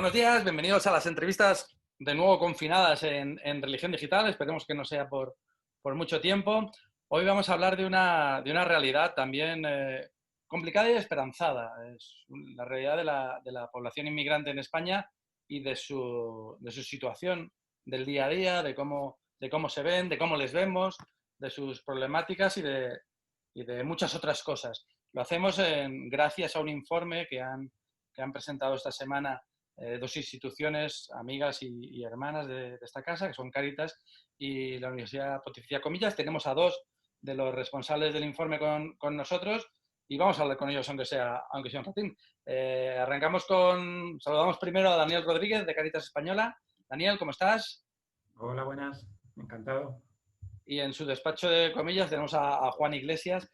Buenos días, bienvenidos a las entrevistas de nuevo confinadas en Religión Digital. Esperemos que no sea por mucho tiempo. Hoy vamos a hablar de una realidad también complicada y esperanzada. Es la realidad de la población inmigrante en España y de su situación del día a día, de cómo se ven, de cómo les vemos, de sus problemáticas y de muchas otras cosas. Lo hacemos gracias a un informe que han presentado esta semana dos instituciones amigas y hermanas de esta casa, que son Cáritas y la Universidad Pontificia Comillas. Tenemos a dos de los responsables del informe con nosotros y vamos a hablar con ellos, aunque sea un ratín. Saludamos primero a Daniel Rodríguez, de Cáritas Española. Daniel, ¿cómo estás? Hola, buenas. Encantado. Y en su despacho de comillas tenemos a Juan Iglesias,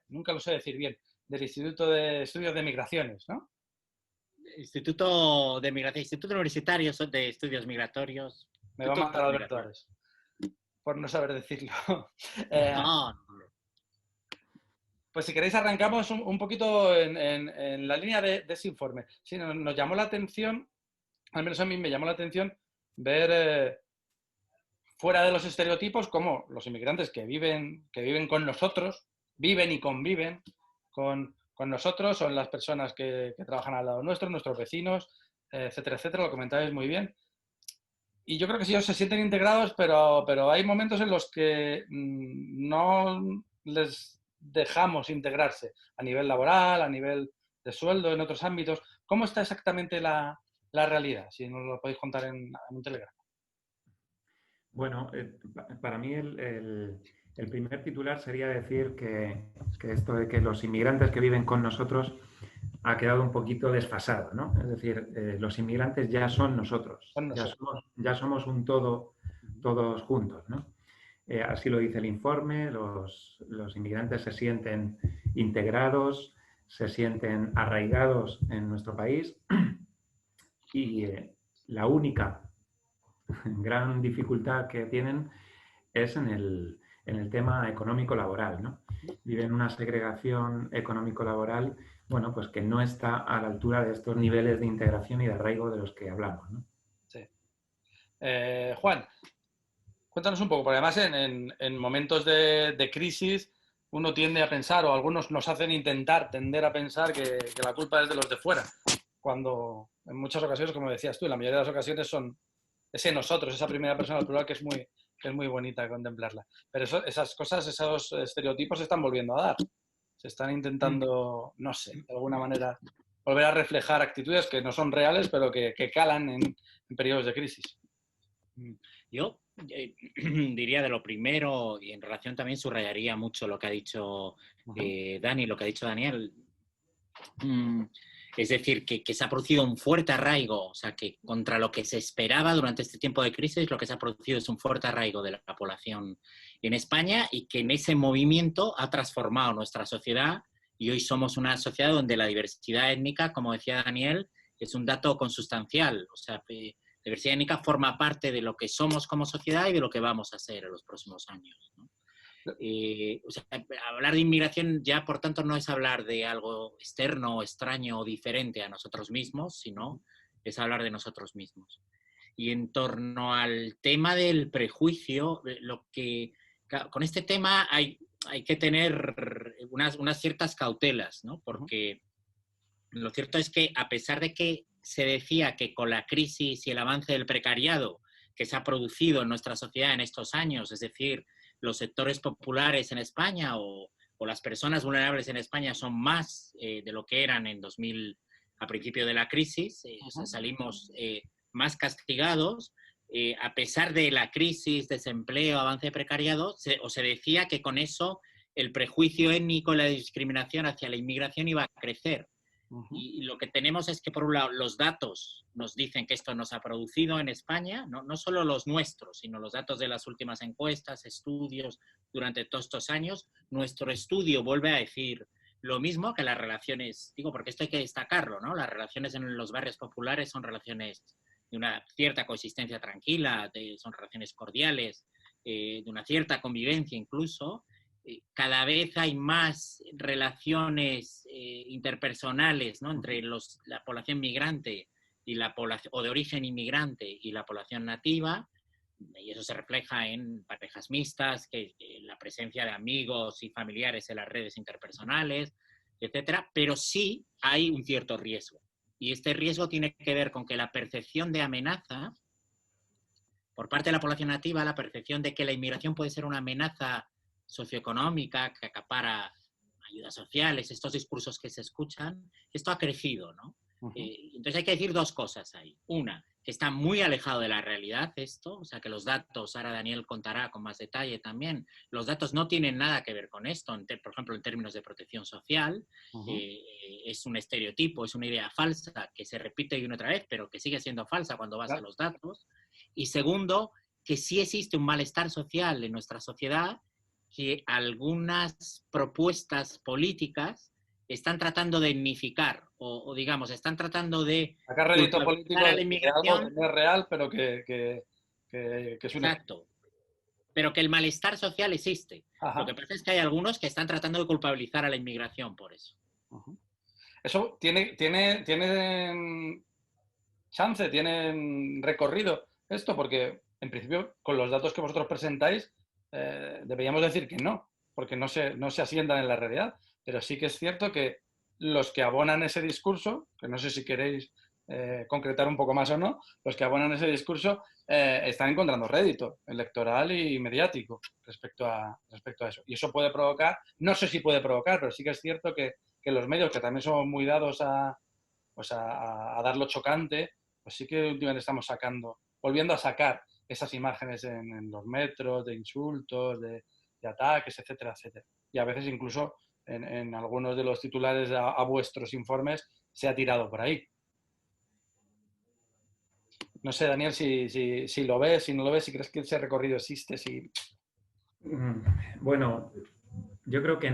nunca lo sé decir bien, del Instituto de Estudios de Migraciones, ¿no? Instituto de Migración, Instituto Universitario de Estudios Migratorios. Me va a matar Alberto Ares, por no saber decirlo. No. Pues si queréis arrancamos un poquito en la línea de ese informe. Sí, nos llamó la atención, al menos a mí me llamó la atención, ver fuera de los estereotipos cómo los inmigrantes que viven con nosotros, viven y conviven con nosotros, son las personas que trabajan al lado nuestro, nuestros vecinos, etcétera, etcétera. Lo comentáis muy bien. Y yo creo que sí, ellos se sienten integrados, pero hay momentos en los que no les dejamos integrarse a nivel laboral, a nivel de sueldo, en otros ámbitos. ¿Cómo está exactamente la realidad? Si nos lo podéis contar en un Telegram. Bueno, para mí el primer titular sería decir que esto de que los inmigrantes que viven con nosotros ha quedado un poquito desfasado, ¿no? Es decir, los inmigrantes ya son nosotros, ya somos un todo, todos juntos, ¿no? Así lo dice el informe, los inmigrantes se sienten integrados, se sienten arraigados en nuestro país y la única gran dificultad que tienen es en el tema económico-laboral, ¿no? Viven una segregación económico-laboral, bueno, pues que no está a la altura de estos niveles de integración y de arraigo de los que hablamos, ¿no? Sí. Juan, cuéntanos un poco, porque además en momentos de crisis uno tiende a pensar, o algunos nos hacen tender a pensar que la culpa es de los de fuera, cuando en muchas ocasiones, como decías tú, en la mayoría de las ocasiones son ese nosotros, esa primera persona al plural que es muy bonita contemplarla. Pero esas cosas, esos estereotipos se están volviendo a dar. Se están intentando, no sé, de alguna manera volver a reflejar actitudes que no son reales, pero que calan en periodos de crisis. Yo diría de lo primero, y en relación también subrayaría mucho lo que ha dicho Dani, lo que ha dicho Daniel. Es decir, que se ha producido un fuerte arraigo, o sea, que contra lo que se esperaba durante este tiempo de crisis, lo que se ha producido es un fuerte arraigo de la población en España y que en ese movimiento ha transformado nuestra sociedad y hoy somos una sociedad donde la diversidad étnica, como decía Daniel, es un dato consustancial. O sea, la diversidad étnica forma parte de lo que somos como sociedad y de lo que vamos a ser en los próximos años, ¿no? O sea, hablar de inmigración ya, por tanto, no es hablar de algo externo, extraño o diferente a nosotros mismos, sino es hablar de nosotros mismos. Y en torno al tema del prejuicio, con este tema hay que tener unas ciertas cautelas, ¿no? Porque lo cierto es que, a pesar de que se decía que con la crisis y el avance del precariado que se ha producido en nuestra sociedad en estos años, es decir, los sectores populares en España o las personas vulnerables en España son más de lo que eran en 2000, a principio de la crisis. O sea, salimos más castigados. A pesar de la crisis, desempleo, avance de precariado, se decía que con eso el prejuicio étnico y la discriminación hacia la inmigración iba a crecer. Y lo que tenemos es que, por un lado, los datos nos dicen que esto nos ha producido en España, no solo los nuestros, sino los datos de las últimas encuestas, estudios durante todos estos años. Nuestro estudio vuelve a decir lo mismo, que las relaciones, digo porque esto hay que destacarlo, ¿no? Las relaciones en los barrios populares son relaciones de una cierta coexistencia tranquila, son relaciones cordiales, de una cierta convivencia incluso. Cada vez hay más relaciones interpersonales, ¿no? Entre la población migrante y la población, o de origen inmigrante y la población nativa, y eso se refleja en parejas mixtas, que la presencia de amigos y familiares en las redes interpersonales, etcétera, pero sí hay un cierto riesgo. Y este riesgo tiene que ver con que la percepción de amenaza, por parte de la población nativa, la percepción de que la inmigración puede ser una amenaza socioeconómica que acapara ayudas sociales, estos discursos que se escuchan, esto ha crecido, ¿no? Entonces hay que decir dos cosas ahí. Una, que está muy alejado de la realidad esto, o sea que los datos, ahora Daniel contará con más detalle también, los datos no tienen nada que ver con esto, por ejemplo en términos de protección social, es un estereotipo, es una idea falsa que se repite y una otra vez, pero que sigue siendo falsa cuando vas a los datos. Y segundo, que sí existe un malestar social en nuestra sociedad, que algunas propuestas políticas están tratando de dignificar o digamos, están tratando de sacar rédito político a la de inmigración. algo que no es real, pero que es un... Exacto. Pero que el malestar social existe. Ajá. Lo que pasa es que hay algunos que están tratando de culpabilizar a la inmigración por eso. Eso tiene chance, tiene recorrido esto, porque en principio con los datos que vosotros presentáis deberíamos decir que no, porque no se asientan en la realidad. Pero sí que es cierto que los que abonan ese discurso, que no sé si queréis concretar un poco más o no, los que abonan ese discurso están encontrando rédito electoral y mediático respecto a eso. Y eso puede provocar, no sé si puede provocar, pero sí que es cierto que los medios, que también son muy dados a dar lo chocante, pues sí que últimamente estamos volviendo a sacar esas imágenes en los metros, de insultos, de ataques, etcétera, etcétera. Y a veces incluso en algunos de los titulares a vuestros informes se ha tirado por ahí. No sé, Daniel, si lo ves, si no lo ves, si crees que ese recorrido existe, si... Bueno, yo creo que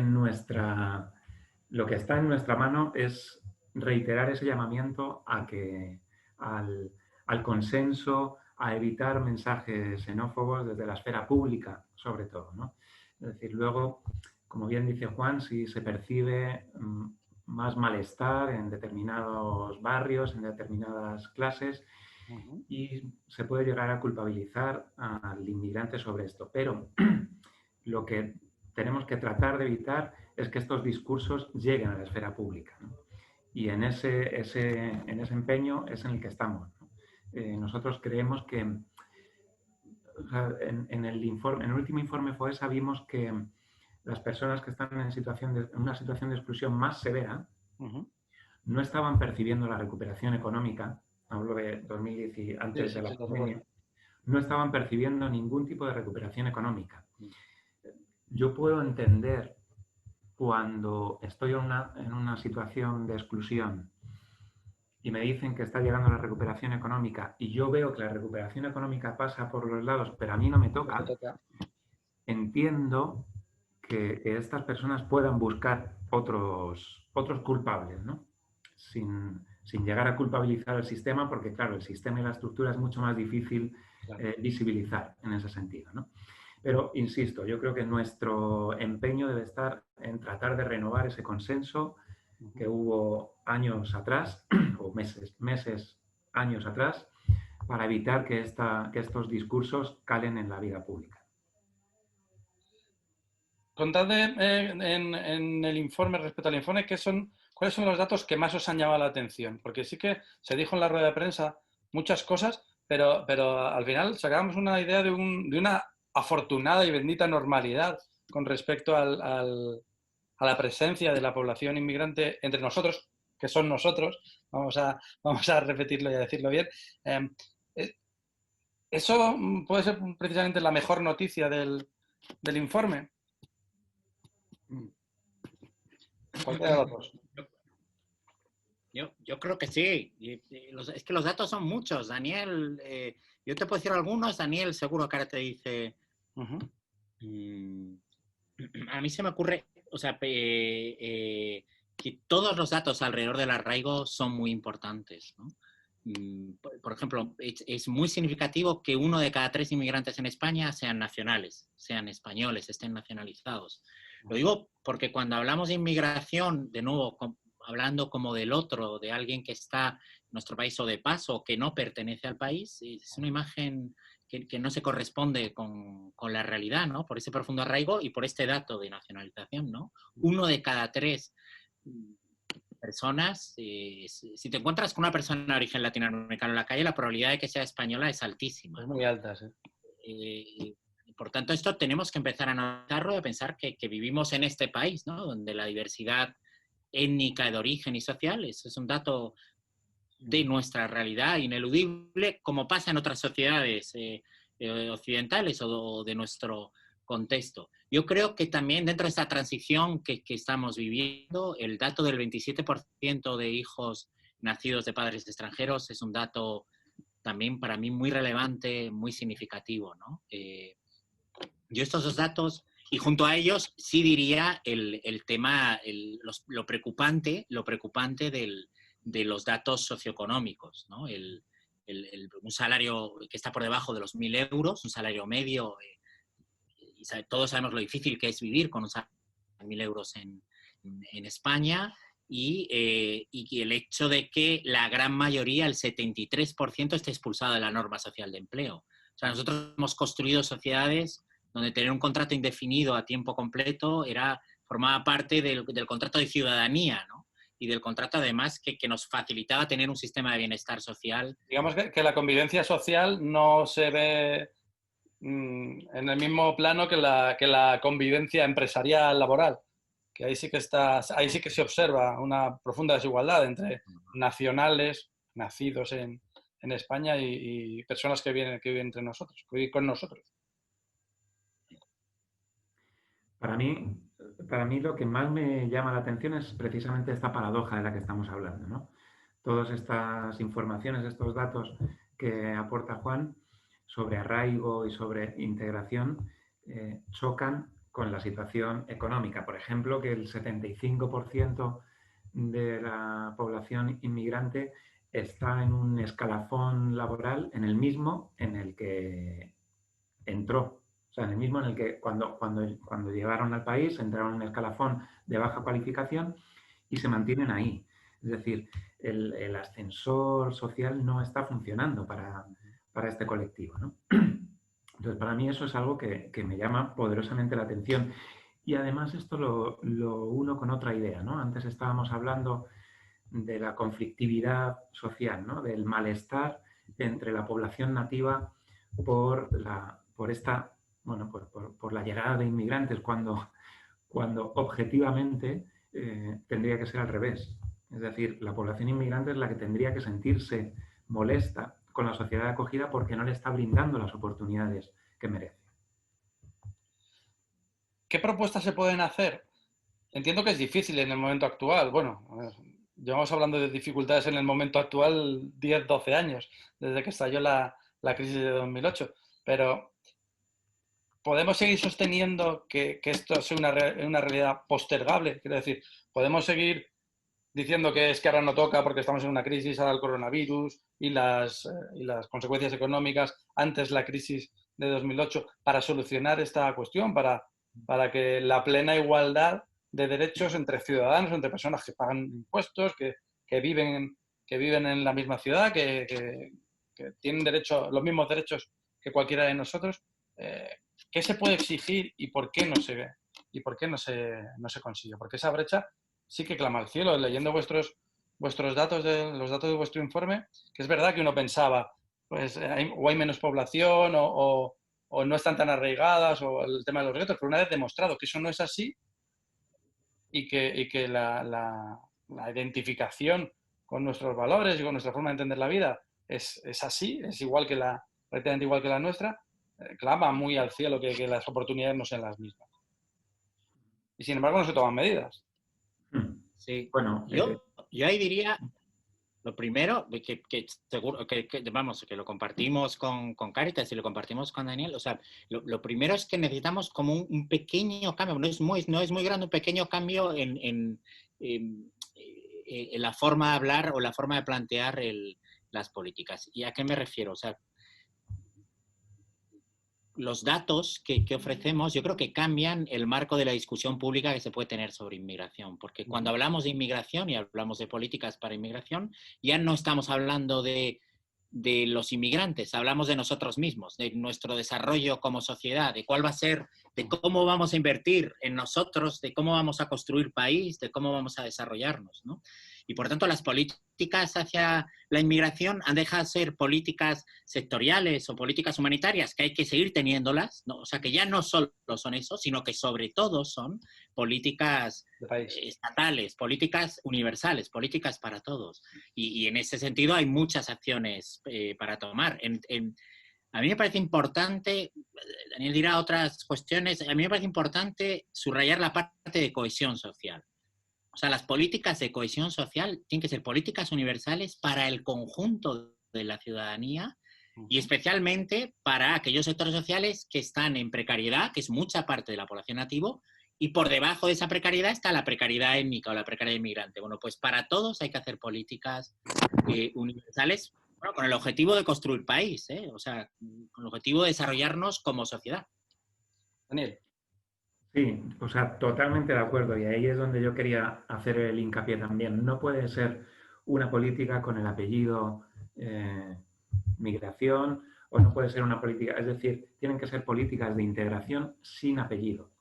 lo que está en nuestra mano es reiterar ese llamamiento al consenso, a evitar mensajes xenófobos desde la esfera pública, sobre todo, ¿no? Es decir, luego, como bien dice Juan, si se percibe más malestar en determinados barrios, en determinadas clases, y se puede llegar a culpabilizar al inmigrante sobre esto. Pero lo que tenemos que tratar de evitar es que estos discursos lleguen a la esfera pública, ¿no? Y en ese empeño es en el que estamos, ¿no? Nosotros creemos que, o sea, en el último informe FOESA vimos que las personas que están en una situación de exclusión más severa no estaban percibiendo la recuperación económica, hablo de 2010, antes de la pandemia, no estaban percibiendo ningún tipo de recuperación económica. Yo puedo entender cuando estoy en una situación de exclusión y me dicen que está llegando la recuperación económica y yo veo que la recuperación económica pasa por los lados, pero a mí no me toca, entiendo que estas personas puedan buscar otros culpables, ¿no? Sin llegar a culpabilizar al sistema, porque claro, el sistema y la estructura es mucho más difícil visibilizar en ese sentido, ¿no? Pero, insisto, yo creo que nuestro empeño debe estar en tratar de renovar ese consenso que hubo años atrás, o años atrás, para evitar que estos discursos calen en la vida pública. Contadme en el informe, respecto al informe, ¿cuáles son los datos que más os han llamado la atención? Porque sí que se dijo en la rueda de prensa muchas cosas, pero al final sacábamos una idea de una afortunada y bendita normalidad con respecto a la presencia de la población inmigrante entre nosotros, que son nosotros, vamos a repetirlo y a decirlo bien. ¿Eso puede ser precisamente la mejor noticia del informe? Cualquiera de los dos. Yo creo que sí. Es que los datos son muchos, Daniel. Yo te puedo decir algunos, Daniel seguro que ahora te dice... A mí se me ocurre, o sea, que todos los datos alrededor del arraigo son muy importantes, ¿no? Por ejemplo, es muy significativo que 1 de cada 3 inmigrantes en España sean nacionales, sean españoles, estén nacionalizados. Lo digo porque cuando hablamos de inmigración, de nuevo, hablando como del otro, de alguien que está en nuestro país o de paso, o que no pertenece al país, es una imagen que no se corresponde con la realidad, ¿no? Por ese profundo arraigo y por este dato de nacionalización, ¿no? 1 de cada 3 personas, si te encuentras con una persona de origen latinoamericano en la calle, la probabilidad de que sea española es altísima. Es muy alta, sí. Por tanto, esto tenemos que empezar a analizarlo y a pensar que vivimos en este país, ¿no? Donde la diversidad étnica de origen y social es un dato de nuestra realidad ineludible, como pasa en otras sociedades occidentales o de nuestro contexto. Yo creo que también dentro de esta transición que estamos viviendo, el dato del 27% de hijos nacidos de padres extranjeros es un dato también para mí muy relevante, muy significativo, ¿no? Yo estos 2 datos, y junto a ellos sí diría el tema, lo preocupante de los datos socioeconómicos, ¿no? Un salario que está por debajo de los 1.000 euros, un salario medio, y todos sabemos lo difícil que es vivir con un salario de 1.000 euros en España, y el hecho de que la gran mayoría, el 73%, esté expulsado de la norma social de empleo. O sea, nosotros hemos construido sociedades donde tener un contrato indefinido a tiempo completo formaba parte del contrato de ciudadanía, ¿no? Y del contrato, además, que nos facilitaba tener un sistema de bienestar social. Digamos que la convivencia social no se ve en el mismo plano que la convivencia empresarial laboral, que ahí sí que se observa una profunda desigualdad entre nacionales nacidos en España y personas que viven entre nosotros, que viven con nosotros. Para mí lo que más me llama la atención es precisamente esta paradoja de la que estamos hablando, ¿no? Todas estas informaciones, estos datos que aporta Juan sobre arraigo y sobre integración chocan con la situación económica. Por ejemplo, que el 75% de la población inmigrante está en un escalafón laboral en el mismo en el que entró. O sea, en el mismo en el que cuando llegaron al país entraron en un escalafón de baja cualificación y se mantienen ahí. Es decir, el ascensor social no está funcionando para este colectivo, ¿no? Entonces, para mí eso es algo que me llama poderosamente la atención. Y además esto lo uno con otra idea, ¿no? Antes estábamos hablando de la conflictividad social, ¿no? Del malestar entre la población nativa por la llegada de inmigrantes, cuando objetivamente tendría que ser al revés. Es decir, la población inmigrante es la que tendría que sentirse molesta con la sociedad de acogida porque no le está brindando las oportunidades que merece. ¿Qué propuestas se pueden hacer? Entiendo que es difícil en el momento actual. Bueno, llevamos hablando de dificultades en el momento actual 10, 12 años, desde que estalló la crisis de 2008. Pero ¿podemos seguir sosteniendo que esto sea una realidad postergable? Quiero decir, ¿podemos seguir diciendo que es que ahora no toca porque estamos en una crisis, ahora el coronavirus y las consecuencias económicas antes la crisis de 2008 para solucionar esta cuestión, para que la plena igualdad de derechos entre ciudadanos, entre personas que pagan impuestos, que viven en la misma ciudad, que tienen los mismos derechos que cualquiera de nosotros? ¿Qué se puede exigir y por qué no se ve? ¿Y por qué no se consigue? Porque esa brecha sí que clama al cielo. Leyendo vuestros datos, los datos de vuestro informe, que es verdad que uno pensaba, pues o hay menos población o no están tan arraigadas, o el tema de los guetos, pero una vez demostrado que eso no es así y que la identificación con nuestros valores y con nuestra forma de entender la vida es así, es prácticamente igual que la nuestra, clama muy al cielo que las oportunidades no sean las mismas. Y sin embargo no se toman medidas. Sí. Bueno, yo ahí diría, lo primero, que seguro que lo compartimos con Cáritas y lo compartimos con Daniel. O sea, lo primero es que necesitamos como un pequeño cambio, no es muy grande, un pequeño cambio en la forma de hablar o la forma de plantear las políticas. ¿Y a qué me refiero? O sea, los datos que ofrecemos, yo creo que cambian el marco de la discusión pública que se puede tener sobre inmigración. Porque cuando hablamos de inmigración y hablamos de políticas para inmigración, ya no estamos hablando de los inmigrantes, hablamos de nosotros mismos, de nuestro desarrollo como sociedad, de cuál va a ser, de cómo vamos a invertir en nosotros, de cómo vamos a construir país, de cómo vamos a desarrollarnos, ¿no? Y por tanto las políticas hacia la inmigración han dejado de ser políticas sectoriales o políticas humanitarias, que hay que seguir teniéndolas, ¿no? O sea, que ya no solo son eso, sino que sobre todo son políticas estatales, políticas universales, políticas para todos. Y en ese sentido hay muchas acciones para tomar. A mí me parece importante, Daniel dirá otras cuestiones, a mí me parece importante subrayar la parte de cohesión social. O sea, las políticas de cohesión social tienen que ser políticas universales para el conjunto de la ciudadanía y especialmente para aquellos sectores sociales que están en precariedad, que es mucha parte de la población nativo, y por debajo de esa precariedad está la precariedad étnica o la precariedad inmigrante. Bueno, pues para todos hay que hacer políticas universales, bueno, con el objetivo de construir país, o sea, con el objetivo de desarrollarnos como sociedad. Daniel. Sí, o sea, totalmente de acuerdo. Y ahí es donde yo quería hacer el hincapié también. No puede ser una política con el apellido migración, o no puede ser una política, es decir, tienen que ser políticas de integración sin apellido.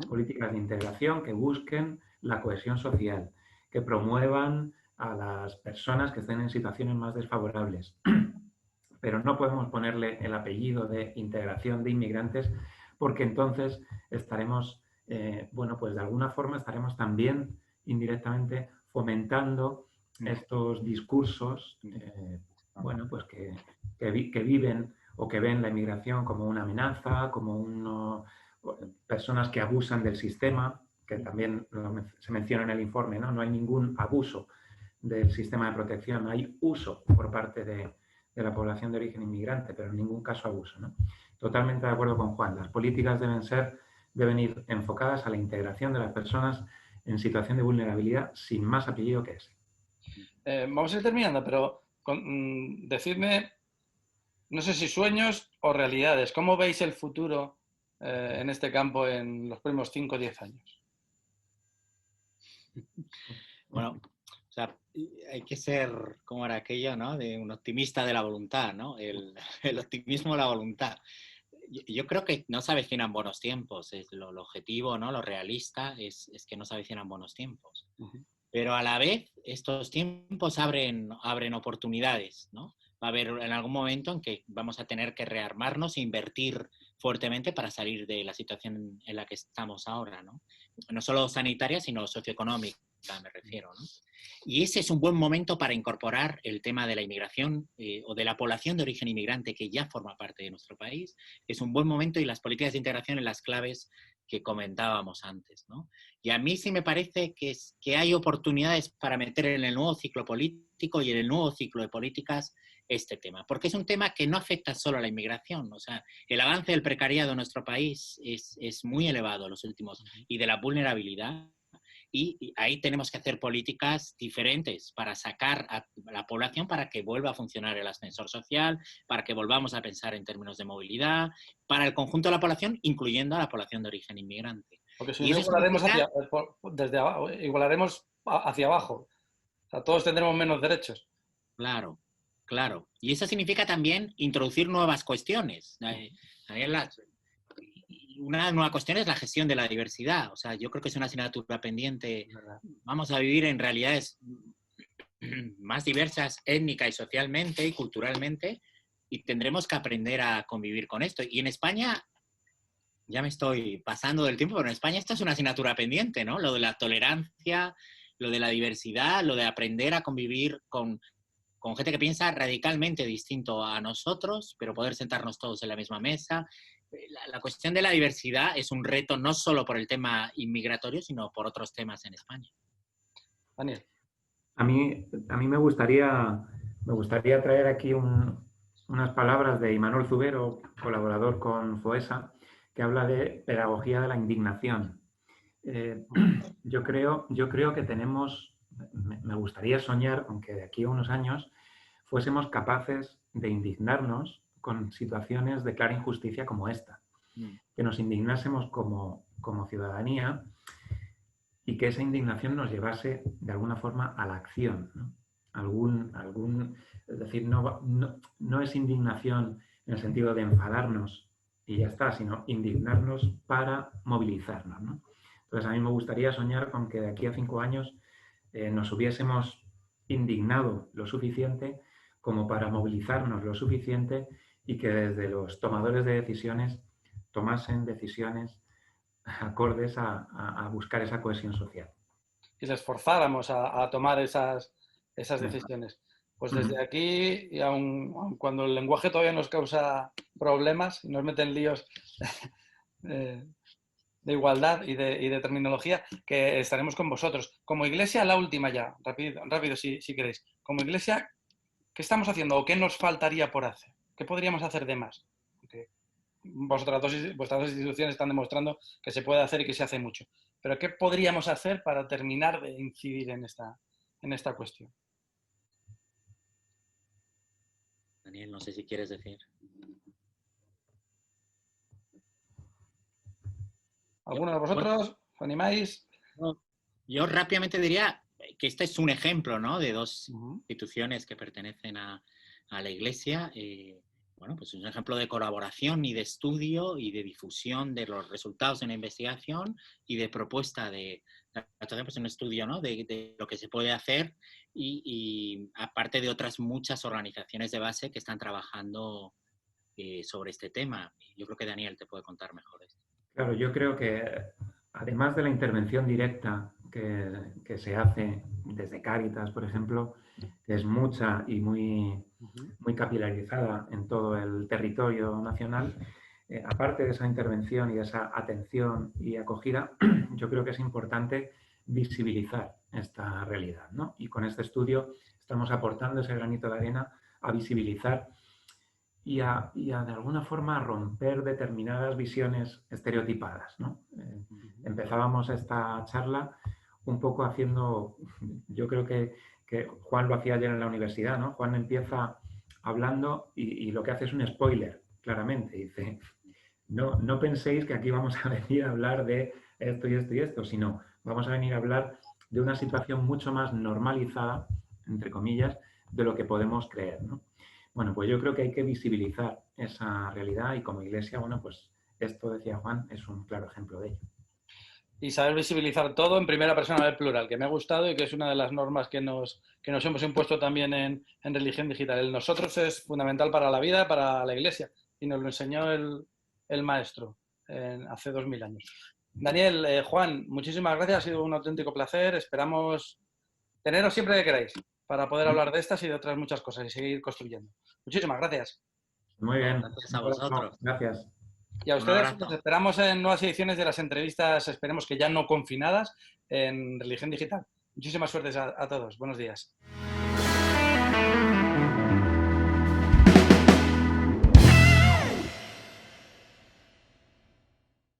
Políticas de integración que busquen la cohesión social, que promuevan a las personas que estén en situaciones más desfavorables. Pero no podemos ponerle el apellido de integración de inmigrantes, porque entonces estaremos, bueno, pues de alguna forma estaremos también indirectamente fomentando estos discursos, bueno, pues que viven o que ven la inmigración como una amenaza, como personas que abusan del sistema, que también se menciona en el informe, ¿no? No hay ningún abuso del sistema de protección, hay uso por parte de la población de origen inmigrante, pero en ningún caso abuso, ¿no? Totalmente de acuerdo con Juan. Las políticas deben ir enfocadas a la integración de las personas en situación de vulnerabilidad sin más apellido que ese. Vamos a ir terminando, pero decidme, no sé si sueños o realidades. ¿Cómo veis el futuro en este campo en los próximos 5 o 10 años? Bueno, o sea, hay que ser, como era aquello, ¿no? De un optimista de la voluntad, ¿no? El optimismo de la voluntad. Yo creo que no se avecinan buenos tiempos. Es lo objetivo, ¿no? Lo realista es que no se avecinan buenos tiempos. Pero a la vez, estos tiempos abren oportunidades, ¿no? Va a haber en algún momento en que vamos a tener que rearmarnos e invertir fuertemente para salir de la situación en la que estamos ahora, ¿no? No solo sanitaria, sino socioeconómica, me refiero, ¿no? Y ese es un buen momento para incorporar el tema de la inmigración o de la población de origen inmigrante que ya forma parte de nuestro país. Es un buen momento y las políticas de integración en las claves que comentábamos antes, ¿no? Y a mí sí me parece que hay oportunidades para meter en el nuevo ciclo político y en el nuevo ciclo de políticas este tema, porque es un tema que no afecta solo a la inmigración. O sea, el avance del precariado en nuestro país es muy elevado en los últimos, y de la vulnerabilidad. Y ahí tenemos que hacer políticas diferentes para sacar a la población para que vuelva a funcionar el ascensor social, para que volvamos a pensar en términos de movilidad, para el conjunto de la población, incluyendo a la población de origen inmigrante. Porque si no, igualaremos hacia abajo. O sea, todos tendremos menos derechos. Claro, claro. Y eso significa también introducir nuevas cuestiones. Una nueva cuestión es la gestión de la diversidad. O sea, yo creo que es una asignatura pendiente. Vamos a vivir en realidades más diversas étnica y socialmente y culturalmente, y tendremos que aprender a convivir con esto. Y en España, ya me estoy pasando del tiempo, pero en España esto es una asignatura pendiente, ¿no? Lo de la tolerancia, lo de la diversidad, lo de aprender a convivir con gente que piensa radicalmente distinto a nosotros, pero poder sentarnos todos en la misma mesa. La cuestión de la diversidad es un reto no solo por el tema inmigratorio, sino por otros temas en España. Daniel. A mí me gustaría traer aquí unas palabras de Imanol Zubero, colaborador con FOESA, que habla de pedagogía de la indignación. Yo creo que tenemos, me gustaría soñar, aunque de aquí a unos años fuésemos capaces de indignarnos con situaciones de clara injusticia como esta. que nos indignásemos como ciudadanía y que esa indignación nos llevase de alguna forma a la acción, ¿no? Es decir, no es indignación en el sentido de enfadarnos y ya está, sino indignarnos para movilizarnos, ¿no? Entonces, a mí me gustaría soñar con que de aquí a 5 años nos hubiésemos indignado lo suficiente como para movilizarnos lo suficiente y que desde los tomadores de decisiones tomasen decisiones acordes a buscar esa cohesión social. Y les forzáramos a tomar esas decisiones. Pues desde aquí, y aun cuando el lenguaje todavía nos causa problemas y nos mete en líos de igualdad y de terminología, que estaremos con vosotros. Como Iglesia, la última ya, rápido si queréis. Como Iglesia, ¿qué estamos haciendo o qué nos faltaría por hacer? ¿Qué podríamos hacer de más? Porque vuestras dos instituciones están demostrando que se puede hacer y que se hace mucho. Pero ¿qué podríamos hacer para terminar de incidir en esta cuestión? Daniel, no sé si quieres decir. ¿Alguno de vosotros os animáis? Yo rápidamente diría que este es un ejemplo, ¿no?, de dos instituciones que pertenecen a la Iglesia. Bueno, pues es un ejemplo de colaboración y de estudio y de difusión de los resultados de una investigación y de propuesta de, pues un estudio, ¿no?, de lo que se puede hacer y aparte de otras muchas organizaciones de base que están trabajando sobre este tema. Yo creo que Daniel te puede contar mejor esto. Claro, yo creo que además de la intervención directa que se hace desde Cáritas, por ejemplo, que es mucha y muy capilarizada en todo el territorio nacional, aparte de esa intervención y de esa atención y acogida, yo creo que es importante visibilizar esta realidad, ¿no? Y con este estudio estamos aportando ese granito de arena a visibilizar y a de alguna forma romper determinadas visiones estereotipadas, ¿no? Empezábamos esta charla un poco haciendo, yo creo que Juan lo hacía ayer en la universidad, ¿no? Juan empieza hablando y lo que hace es un spoiler, claramente. Dice, no penséis que aquí vamos a venir a hablar de esto y esto y esto, sino vamos a venir a hablar de una situación mucho más normalizada, entre comillas, de lo que podemos creer, ¿no? Bueno, pues yo creo que hay que visibilizar esa realidad y como Iglesia, bueno, pues esto, decía Juan, es un claro ejemplo de ello. Y saber visibilizar todo en primera persona del plural, que me ha gustado y que es una de las normas que nos hemos impuesto también en religión digital. El nosotros es fundamental para la vida, para la Iglesia, y nos lo enseñó el maestro hace 2000 años. Daniel, Juan, muchísimas gracias, ha sido un auténtico placer. Esperamos teneros siempre que queráis para poder hablar de estas y de otras muchas cosas y seguir construyendo. Muchísimas gracias. Muy bien. Gracias a vosotros. Gracias. Y a ustedes nos esperamos en nuevas ediciones de las entrevistas, esperemos que ya no confinadas, en Religión Digital. Muchísimas suertes a todos. Buenos días.